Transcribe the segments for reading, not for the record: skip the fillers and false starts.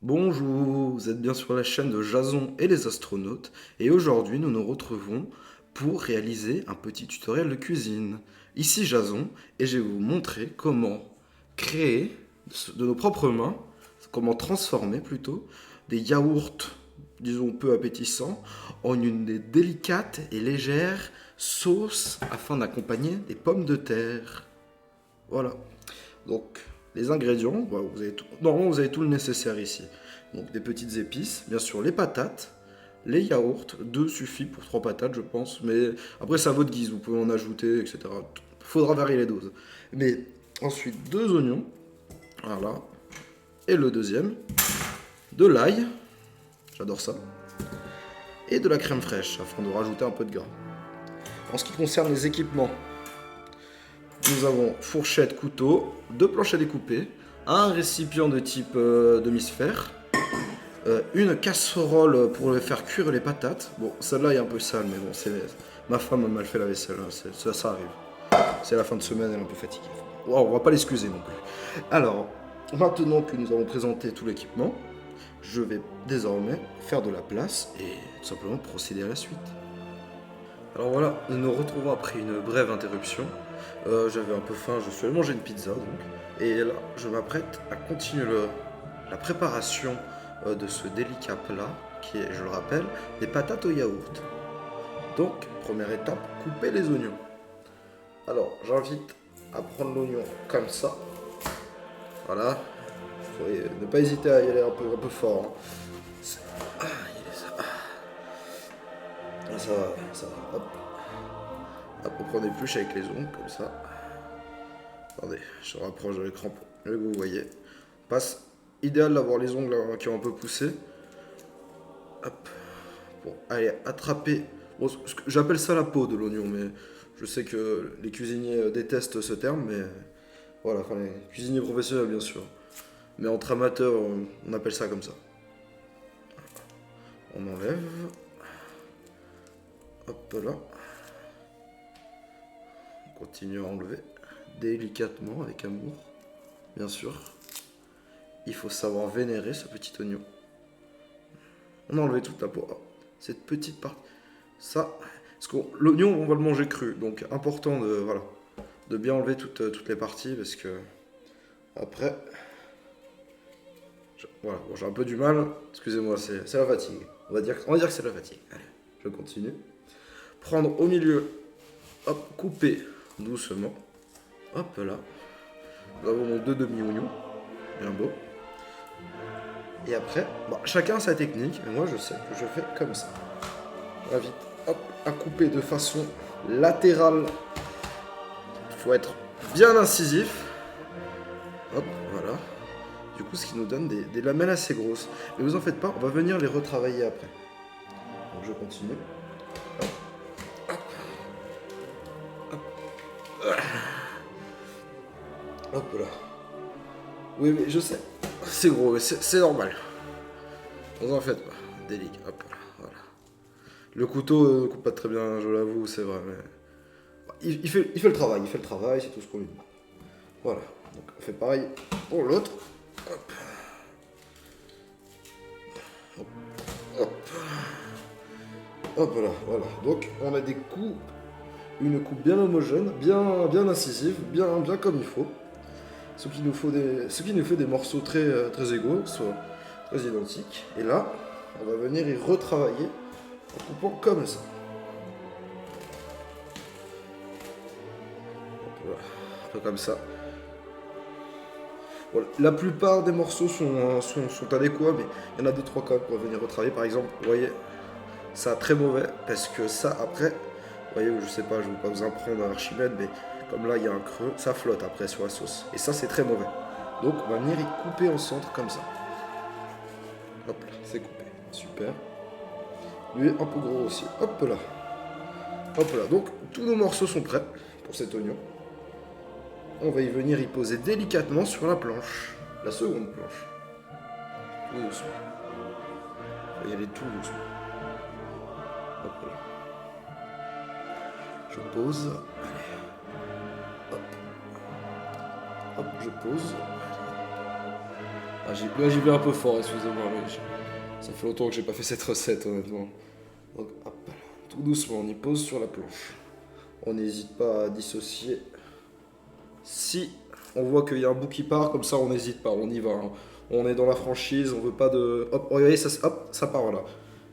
Bonjour, vous êtes bien sur la chaîne de Jason et les astronautes et aujourd'hui nous nous retrouvons pour réaliser un petit tutoriel de cuisine. Ici Jason et je vais vous montrer comment créer de nos propres mains, comment transformer plutôt des yaourts, disons peu appétissants, en une délicate et légère sauce afin d'accompagner des pommes de terre. Voilà. Donc, les ingrédients, voilà, normalement vous avez tout le nécessaire ici. Donc, des petites épices, bien sûr les patates, les yaourts, deux suffit pour trois patates, je pense. Mais après, c'est à votre guise, vous pouvez en ajouter, etc. Faudra varier les doses. Mais ensuite, deux oignons, voilà. Et le deuxième, de l'ail, j'adore ça. Et de la crème fraîche, afin de rajouter un peu de gras. En ce qui concerne les équipements, nous avons fourchette, couteau, deux planches à découper, un récipient de type demi-sphère, une casserole pour faire cuire les patates. Bon, celle-là est un peu sale, mais bon, ma femme a mal fait la vaisselle, hein, ça arrive. C'est la fin de semaine, elle est un peu fatiguée. Wow, on va pas l'excuser non plus. Alors, maintenant que nous avons présenté tout l'équipement, je vais désormais faire de la place et tout simplement procéder à la suite. Alors voilà, nous nous retrouvons après une brève interruption. J'avais un peu faim, je suis allé manger une pizza donc. Et là, je m'apprête à continuer la préparation de ce délicat plat qui est, je le rappelle, des patates au yaourt. Donc, première étape, couper les oignons. Alors, j'invite à prendre l'oignon comme ça. Voilà. Faut ne pas hésiter à y aller un peu fort, hein. Ah, il est ça. Ah, ça va, ça va. Hop. Hop, on prend des pluches avec les ongles, comme ça. Attendez, je rapproche de l'écran pour que vous voyez. Passe. Idéal d'avoir les ongles hein, qui ont un peu poussé. Hop. Pour aller attraper. Bon, j'appelle ça la peau de l'oignon, mais je sais que les cuisiniers détestent ce terme, mais voilà, enfin les cuisiniers professionnels bien sûr. Mais entre amateurs, on appelle ça comme ça. On enlève. Hop là. On continue à enlever délicatement avec amour, bien sûr. Il faut savoir vénérer ce petit oignon. On a enlevé toute la peau. Oh, cette petite partie. Ça, parce que l'oignon, on va le manger cru. Donc, important voilà, de bien enlever toutes les parties parce que après, voilà, bon, j'ai un peu du mal. Excusez-moi, c'est la fatigue. On va dire que c'est la fatigue. Allez, je continue. Prendre au milieu, hop, couper doucement. Hop là. Nous avons nos deux demi-oignons. Bien beau. Et après, bon, chacun a sa technique, mais moi je sais que je fais comme ça. J'invite hop, à couper de façon latérale. Il faut être bien incisif. Hop, voilà. Du coup, ce qui nous donne des lamelles assez grosses. Mais vous en faites pas, on va venir les retravailler après. Donc je continue. Hop là. Oui, mais je sais. C'est gros, mais c'est normal. Vous en faites pas. Délicat. Hop là. Voilà. Le couteau ne coupe pas très bien, je l'avoue, c'est vrai. Mais il fait le travail, c'est tout ce qu'on lui demande. Voilà. Donc on fait pareil pour l'autre. Hop. Hop. Hop. Hop là, voilà. Donc on a des coupes, une coupe bien homogène, bien incisive, bien comme il faut. Ce qui nous fait des morceaux très égaux, soit très identiques. Et là, on va venir y retravailler en coupant comme ça. Voilà, un peu comme ça. Voilà. La plupart des morceaux sont adéquats, mais il y en a deux, trois quand même qu'on va venir retravailler. Par exemple, vous voyez, ça très mauvais, parce que ça, après, vous voyez, je sais pas, je ne vais pas vous apprendre à Archimède, mais comme là, il y a un creux, ça flotte après sur la sauce. Et ça, c'est très mauvais. Donc, on va venir y couper en centre comme ça. Hop là, c'est coupé. Super. Lui, un peu gros aussi. Hop là. Hop là. Donc, tous nos morceaux sont prêts pour cet oignon. On va y venir y poser délicatement sur la planche. La seconde planche. Tout doucement. On va y aller tout doucement. Hop là. Je pose. Allez. Hop. Hop, je pose. Ah, là j'y vais un peu fort, excusez-moi, mais ça fait longtemps que j'ai pas fait cette recette honnêtement. Donc hop, tout doucement on y pose sur la planche. On n'hésite pas à dissocier. Si on voit qu'il y a un bout qui part, comme ça on n'hésite pas, on y va. Hein. On est dans la franchise, on veut pas de... Hop, regardez, ça part voilà.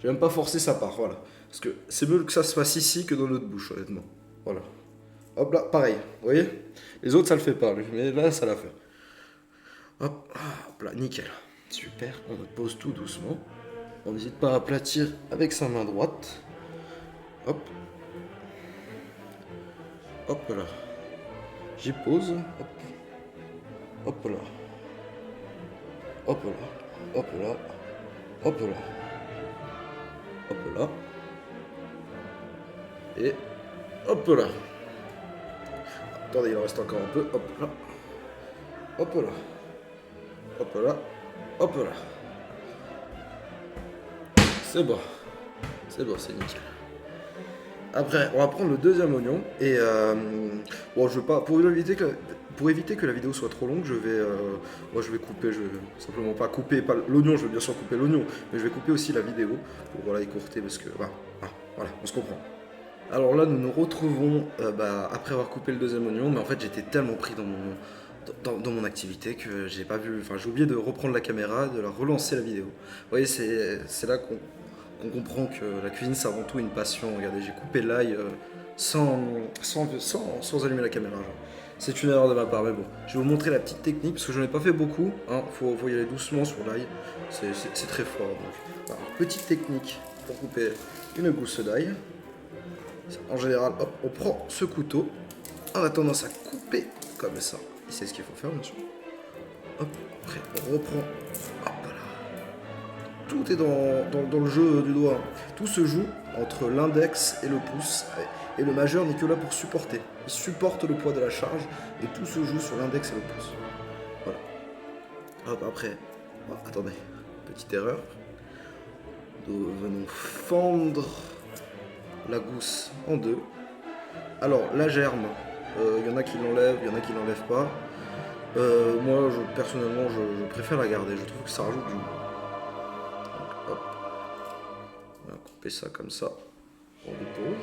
J'ai même pas forcé, ça part, voilà. Parce que c'est mieux que ça se fasse ici que dans notre bouche, honnêtement. Voilà. Hop là, pareil, vous voyez. Les autres ça le fait pas, lui, mais là ça l'a fait. Hop, hop là, nickel. Super, on pose tout doucement. On n'hésite pas à aplatir avec sa main droite. Hop. Hop là. J'y pose. Hop. Hop là. Hop là. Hop là. Hop là. Hop là. Et hop là. Attendez, il en reste encore un peu. Hop là. Hop là. Hop là. Hop là. C'est bon. C'est bon, c'est nickel. Après, on va prendre le deuxième oignon et bon, je veux pas pour éviter que la vidéo soit trop longue, je vais couper, je vais simplement pas couper pas l'oignon, je vais bien sûr couper l'oignon, mais je vais couper aussi la vidéo pour voilà écourter parce que voilà, on se comprend. Alors là, nous nous retrouvons après avoir coupé le deuxième oignon, mais en fait, j'étais tellement pris dans mon activité que j'ai pas vu, enfin j'ai oublié de reprendre la caméra, de la relancer la vidéo. Vous voyez, c'est là qu'on comprend que la cuisine c'est avant tout une passion. Regardez, j'ai coupé l'ail sans allumer la caméra. C'est une erreur de ma part, mais bon. Je vais vous montrer la petite technique parce que j'en ai pas fait beaucoup. Hein. Faut y aller doucement sur l'ail. C'est très fort. Donc. Alors, petite technique pour couper une gousse d'ail. En général, hop, on prend ce couteau. On a tendance à couper comme ça. Et c'est ce qu'il faut faire, bien sûr. Hop, après, on reprend. Hop là. Tout est dans le jeu du doigt. Tout se joue entre l'index et le pouce. Et le majeur n'est que là pour supporter. Il supporte le poids de la charge. Et tout se joue sur l'index et le pouce. Voilà. Hop, après. Oh, attendez. Petite erreur. Nous venons fendre la gousse en deux. Alors, la germe, il y en a qui l'enlèvent, il y en a qui l'enlèvent pas. Moi, personnellement, je préfère la garder. Je trouve que ça rajoute du goût. Hop. On va couper ça comme ça. On dépose.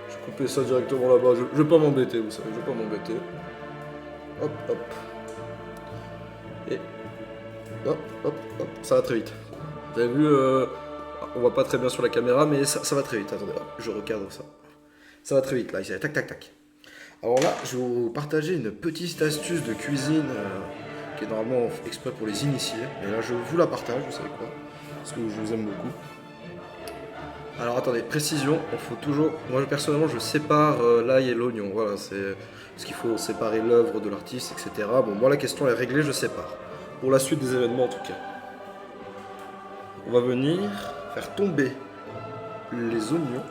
Je vais couper ça directement là-bas. Je vais pas m'embêter, vous savez, je vais pas m'embêter. Hop, hop. Et hop, hop, hop. Ça va très vite. Vous avez vu, on voit pas très bien sur la caméra, mais ça va très vite. Attendez, hop, je recadre ça. Ça va très vite là, ici. Tac, tac, tac. Alors là, je vais vous partager une petite astuce de cuisine qui est normalement exprès pour les initiés. Et là, je vous la partage, vous savez quoi, parce que je vous aime beaucoup. Alors attendez, précision, il faut toujours... Moi personnellement, je sépare l'ail et l'oignon. Voilà, c'est parce qu'il faut séparer l'œuvre de l'artiste, etc. Bon, moi la question est réglée, je sépare. Pour la suite des événements en tout cas. On va venir faire tomber les oignons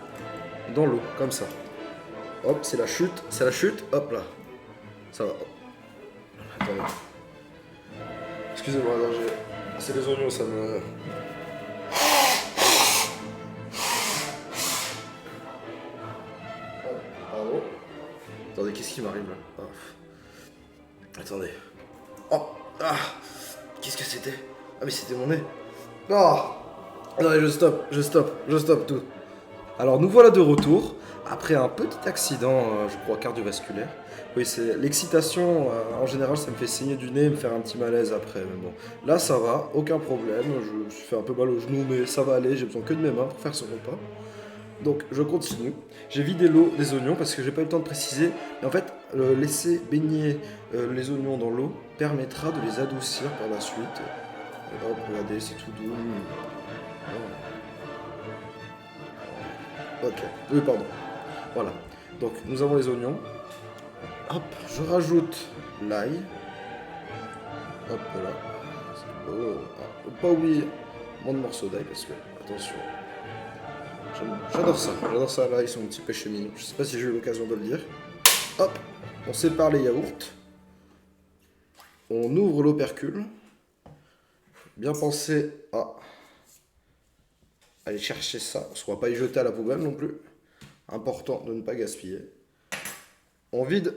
dans l'eau, comme ça. Hop, c'est la chute, hop là. Ça va. Attendez. Excusez-moi, c'est les oignons, ça me... Pardon. Attendez, qu'est-ce qui m'arrive là? Attendez. Oh, qu'est-ce que c'était? Ah mais c'était mon nez. Attendez, je stoppe tout. Alors nous voilà de retour. Après un petit accident, je crois cardiovasculaire. Oui, c'est l'excitation, en général ça me fait saigner du nez et me faire un petit malaise après. Mais bon, là ça va, aucun problème. Je me suis fait un peu mal au genou, mais ça va aller. J'ai besoin que de mes mains pour faire ce repas. Donc je continue. J'ai vidé l'eau des oignons parce que j'ai pas eu le temps de préciser. Et en fait, laisser baigner les oignons dans l'eau permettra de les adoucir par la suite. Et hop, regardez, c'est tout doux. Ok, oui, pardon. Voilà. Donc nous avons les oignons. Hop, je rajoute l'ail. Hop là. Pas oublier mon morceau d'ail parce que, attention. J'adore ça, l'ail, c'est mon petit péché mignon. Je sais pas si j'ai eu l'occasion de le dire. Hop, on sépare les yaourts. On ouvre l'opercule. Bien penser à aller chercher ça, parce qu'on va pas y jeter à la poubelle non plus. Important de ne pas gaspiller. On vide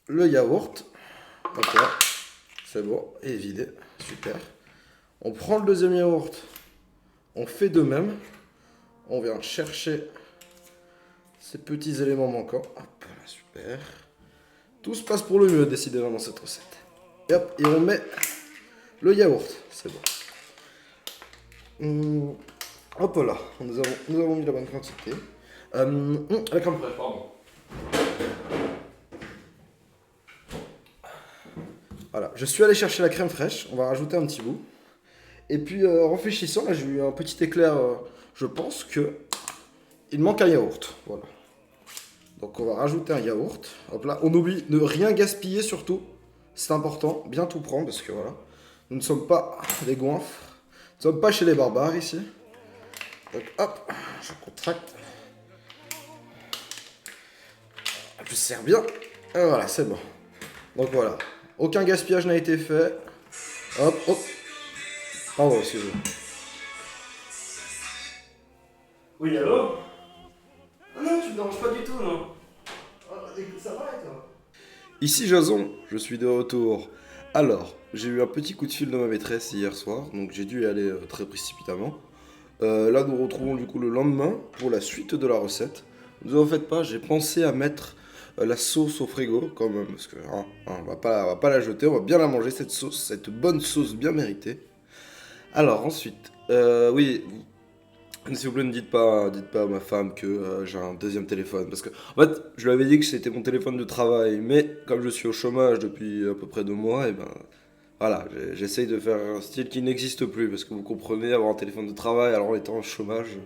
le yaourt. Ok, C'est bon, et vidé. Super. On prend le deuxième yaourt. On fait de même. On vient chercher ces petits éléments manquants. Hop, là, super. Tout se passe pour le mieux, décidément, dans cette recette. Et hop, et on met le yaourt. C'est bon. Hop là, nous avons mis la bonne quantité. La crème fraîche, pardon. Voilà, je suis allé chercher la crème fraîche. On va rajouter un petit bout. Et puis, en réfléchissant, là, j'ai eu un petit éclair. Je pense que il manque un yaourt. Voilà. Donc, on va rajouter un yaourt. Hop là, on oublie de rien gaspiller surtout. C'est important, bien tout prendre parce que voilà, nous ne sommes pas des goinfres. Nous ne sommes pas chez les barbares ici. Donc, hop, je contracte. Je serre bien. Et voilà, c'est bon. Donc voilà, aucun gaspillage n'a été fait. Hop, hop. Pardon, excusez-moi. Oui, allô? Ah non, tu me déranges pas du tout, non? Ça va et toi? Ici Jason, je suis de retour. Alors, j'ai eu un petit coup de fil de ma maîtresse hier soir, donc j'ai dû y aller très précipitamment. Là, nous retrouvons du coup le lendemain pour la suite de la recette. Ne vous en faites pas, j'ai pensé à mettre la sauce au frigo quand même, parce que on va pas la jeter, on va bien la manger cette sauce, cette bonne sauce bien méritée. Alors ensuite, oui, s'il vous plaît, ne dites pas à ma femme que j'ai un deuxième téléphone. Parce que, en fait, je lui avais dit que c'était mon téléphone de travail. Mais comme je suis au chômage depuis à peu près 2 mois, et ben voilà, j'essaye de faire un style qui n'existe plus. Parce que vous comprenez, avoir un téléphone de travail alors en étant au chômage,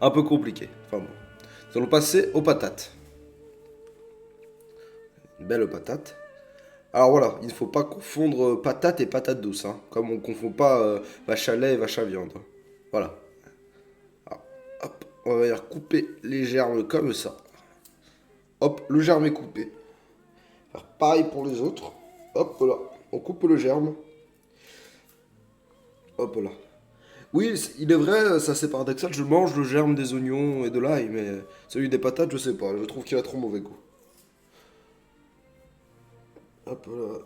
un peu compliqué. Enfin bon. Nous allons passer aux patates. Une belle patate. Alors voilà, il ne faut pas confondre patate et patate douce. Hein, comme on ne confond pas vache à lait et vache à viande. Voilà. Hop, on va venir couper les germes comme ça. Hop, le germe est coupé. Faire pareil pour les autres. Hop là, on coupe le germe. Hop là. Oui, il est vrai, ça c'est paradoxal, je mange le germe des oignons et de l'ail, mais celui des patates, je sais pas, je trouve qu'il a trop mauvais goût. Hop là.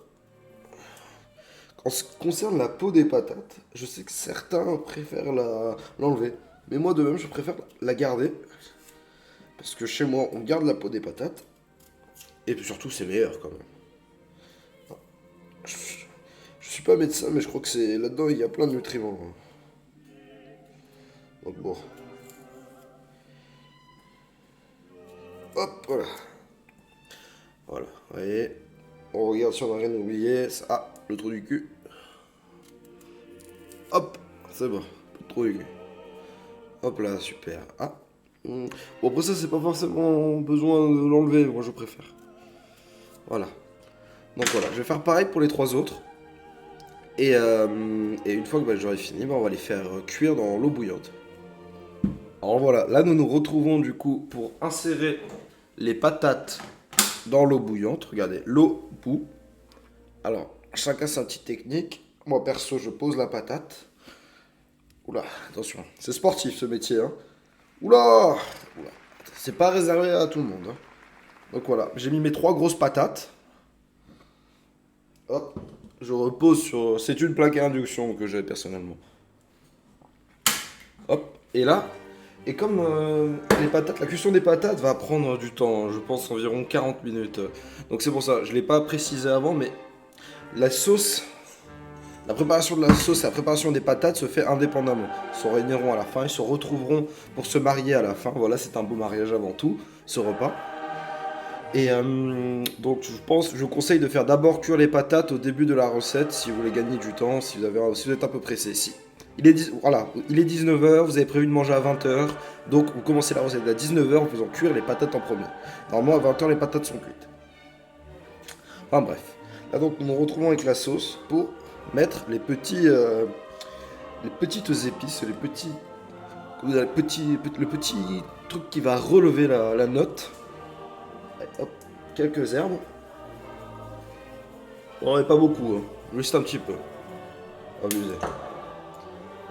En ce qui concerne la peau des patates, je sais que certains préfèrent l'enlever. Mais moi de même, je préfère la garder. Parce que chez moi, on garde la peau des patates. Et puis surtout, c'est meilleur quand même. Je suis pas médecin, mais je crois que c'est là-dedans, il y a plein de nutriments. Donc bon. Hop, voilà. Voilà, vous voyez. On regarde si on n'a rien oublié. Ah, le trou du cul. Hop, c'est bon. Le trou du cul. Hop là, super. Ah. Bon, après ça, c'est pas forcément besoin de l'enlever, moi je préfère. Voilà. Donc voilà, je vais faire pareil pour les trois autres. Et une fois que j'aurai fini, on va les faire cuire dans l'eau bouillante. Alors voilà, là nous nous retrouvons du coup pour insérer les patates dans l'eau bouillante. Regardez, l'eau bout. Alors, chacun sa petite technique. Moi perso, je pose la patate. Oula, attention, c'est sportif ce métier. Hein. Oula, oula. C'est pas réservé à tout le monde. Hein. Donc voilà, j'ai mis mes trois grosses patates. Hop, je repose sur... C'est une plaque à induction que j'ai personnellement. Hop, et là, et comme les patates, la cuisson des patates va prendre du temps, je pense environ 40 minutes. Donc c'est pour ça, je ne l'ai pas précisé avant, mais la sauce, la préparation de la sauce et la préparation des patates se fait indépendamment. Ils se réuniront à la fin, ils se retrouveront pour se marier à la fin. Voilà, c'est un beau mariage avant tout, ce repas. Et donc je conseille de faire d'abord cuire les patates au début de la recette si vous voulez gagner du temps, si vous êtes un peu pressé. Si. Il est 19h, vous avez prévu de manger à 20h, donc vous commencez la recette à 19h en faisant cuire les patates en premier. Normalement à 20h les patates sont cuites. Enfin bref. Là donc nous nous retrouvons avec la sauce pour mettre les petites épices, le petit truc qui va relever la note. Hop, quelques herbes. On n'en est pas beaucoup, hein. Juste un petit peu. Abusé.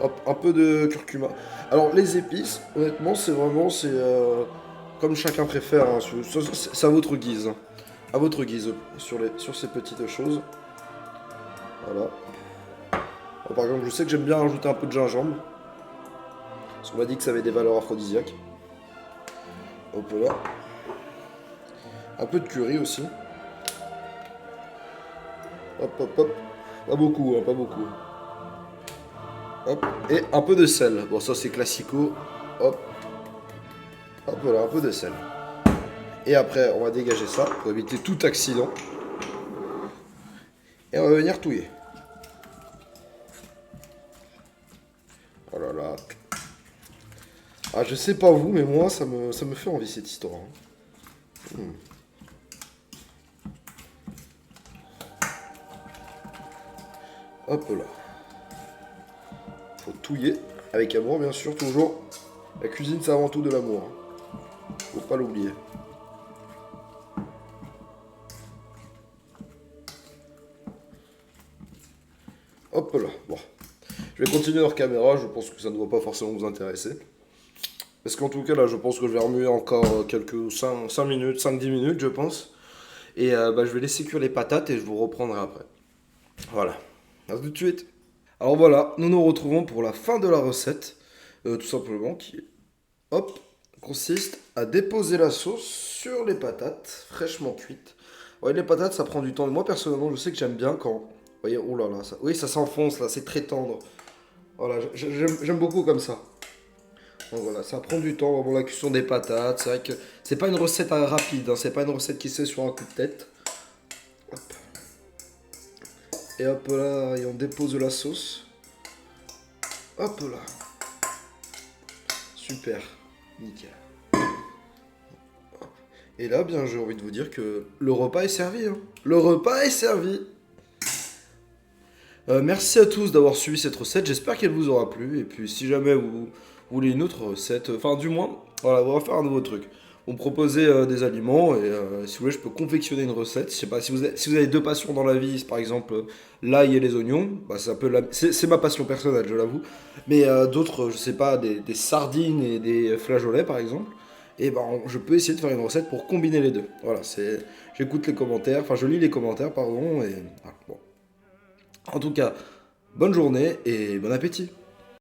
Hop, un peu de curcuma. Alors les épices, honnêtement, c'est comme chacun préfère. Hein. C'est à votre guise. Hein. À votre guise sur ces petites choses. Voilà. Bon, par exemple, je sais que j'aime bien rajouter un peu de gingembre. Parce qu'on m'a dit que ça avait des valeurs aphrodisiaques. Hop là. Un peu de curry aussi. Hop, hop, hop. Pas beaucoup, hein, pas beaucoup. Hop. Et un peu de sel. Bon, ça c'est classico. Hop. Hop là, un peu de sel. Et après, on va dégager ça pour éviter tout accident. Et on va venir touiller. Oh là là. Ah, je sais pas vous, mais moi, ça me fait envie cette histoire. Hein. Hop là. Faut touiller avec amour, bien sûr, toujours. La cuisine, c'est avant tout de l'amour. Hein. Faut pas l'oublier. Hop là. Bon. Je vais continuer hors caméra, je pense que ça ne doit pas forcément vous intéresser. Parce qu'en tout cas, là, je pense que je vais remuer encore quelques 5 minutes, 5-10 minutes, je pense. Et je vais laisser cuire les patates et je vous reprendrai après. Voilà. À tout de suite. Alors voilà, nous nous retrouvons pour la fin de la recette. Tout simplement, qui, hop, consiste à déposer la sauce sur les patates fraîchement cuites. Ouais, les patates, ça prend du temps. Moi, personnellement, je sais que j'aime bien quand... Vous voyez, oh là là, ça, oui, ça s'enfonce là, c'est très tendre. Voilà, j'aime beaucoup comme ça. Donc voilà, ça prend du temps, vraiment la cuisson des patates. C'est vrai que c'est pas une recette rapide, hein, c'est pas une recette qui se fait sur un coup de tête. Hop. Et hop là, et on dépose la sauce. Hop là. Super, nickel. Et là, bien, j'ai envie de vous dire que le repas est servi. Hein. Le repas est servi. Merci à tous d'avoir suivi cette recette. J'espère qu'elle vous aura plu. Et puis, si jamais vous voulez une autre recette, enfin, du moins, voilà, on va faire un nouveau truc. Vous me proposez des aliments et si vous voulez, je peux confectionner une recette. Je sais pas, si vous avez deux passions dans la vie, par exemple l'ail et les oignons, bah, c'est ma passion personnelle, je l'avoue. Mais d'autres, je sais pas, des sardines et des flageolets, par exemple. Et ben, je peux essayer de faire une recette pour combiner les deux. Voilà, j'écoute les commentaires, enfin, je lis les commentaires, pardon. Et voilà, bon. En tout cas, bonne journée et bon appétit.